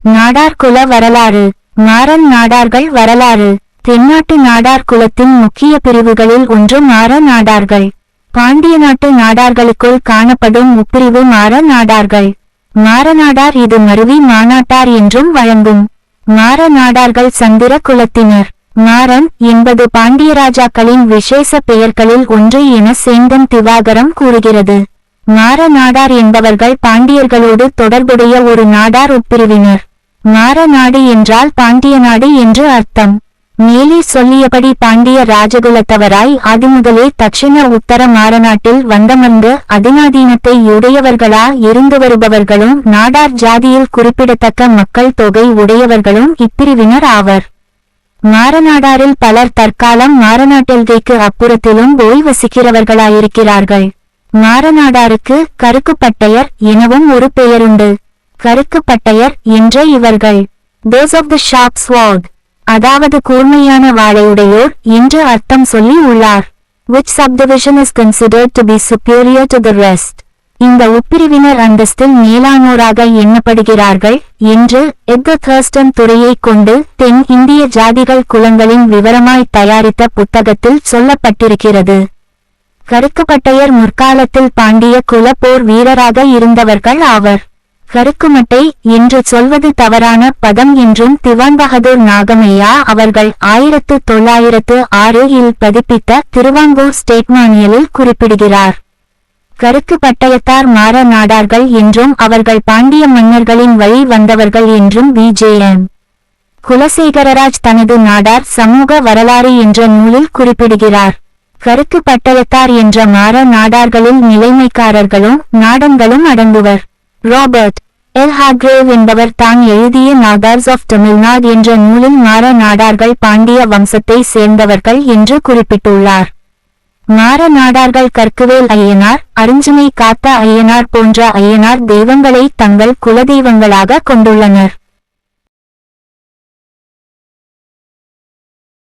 நாடார் குல வரலாறு. மாறன் நாடார்கள் வரலாறு. தென்னாட்டு நாடார் குலத்தின் முக்கிய பிரிவுகளில் ஒன்று மாற நாடார்கள். பாண்டிய நாட்டு நாடார்களுக்குள் காணப்படும் உட்பிரிவு மாற நாடார்கள். மாறநாடார் இது மருவி மாநாட்டார் என்றும் வழங்கும். மாற நாடார்கள் சந்திர குலத்தினர். மாறன் என்பது பாண்டியராஜாக்களின் விசேஷ பெயர்களில் ஒன்று என சேந்தன் திவாகரம் கூறுகிறது. மாற நாடார் என்பவர்கள் பாண்டியர்களோடு தொடர்புடைய ஒரு நாடார் உட்பிரிவினர். மாற நாடு என்றால் பாண்டிய நாடு என்று அர்த்தம். மேலே சொல்லியபடி பாண்டிய ராஜகுலத்தவராய் ஆதிமுதலே தட்சிண உத்தர மாறநாட்டில் வந்தமர்ந்து அதிநாதீனத்தை உடையவர்களா இருந்து வருபவர்களும் நாடார் ஜாதியில் குறிப்பிடத்தக்க மக்கள் தொகை உடையவர்களும் இப்பிரிவினர் ஆவர். மாறநாடாரில் பலர் தற்காலம் மாறநாட்டெல்கைக்கு அப்புறத்திலும் போய் வசிக்கிறவர்களாயிருக்கிறார்கள். மாறநாடாருக்கு கருக்குப்பட்டையர் எனவும் ஒரு பெயருண்டு. கருக்குப்பட்டையர் என்ற இவர்கள் those of the sharp sword, அதாவது கூர்மையான வாளையுடையோர் என்று அர்த்தம் சொல்லி உள்ளார். which subdivision is considered to be superior to the rest, இந்த உட்பிரிவினர் அந்தஸ்தில் மேலானோராக எண்ணப்படுகிறார்கள் என்று எட்கர் தர்ஸ்டன் துறையை கொண்டு தென் இந்திய ஜாதிகள் குலங்களின் விவரமாய் தயாரித்த புத்தகத்தில் சொல்லப்பட்டிருக்கிறது. கருக்குப்பட்டையர் முற்காலத்தில் பாண்டிய குல போர் வீரராக இருந்தவர்கள் ஆவர். கருக்குமட்டை என்று சொல்வது தவறான பதம் என்றும் திவான் பகதூர் நாகமையா அவர்கள் 1906 இல் பதிப்பித்த திருவாங்கூர் ஸ்டேட்மானியலில் குறிப்பிடுகிறார். கருக்கு பட்டயத்தார் மாற நாடார்கள் என்றும் அவர்கள் பாண்டிய மன்னர்களின் வழி வந்தவர்கள் என்றும் வி.ஜே.எம். குலசேகரராஜ் தனது நாடார் சமூக வரலாறு என்ற நூலில் குறிப்பிடுகிறார். கருக்கு பட்டயத்தார் என்ற மாற நாடார்களில் நிலைமைக்காரர்களும் நாடன்களும் அடங்குவர். ராபர்ட் எல் ஹார்க்ரேவ் என்பவர் தான் எழுதிய நாடார்ஸ் ஆஃப் தமிழ்நாடு என்ற நூலில் மாற நாடார்கள் பாண்டிய வம்சத்தை சேர்ந்தவர்கள் என்று குறிப்பிட்டுள்ளார். மாற நாடார்கள் கற்குவேல் ஐயனார், அருஞ்சுனை காத்த ஐயனார் போன்ற ஐயனார் தெய்வங்களை தங்கள் குலதெய்வங்களாக கொண்டுள்ளனர்.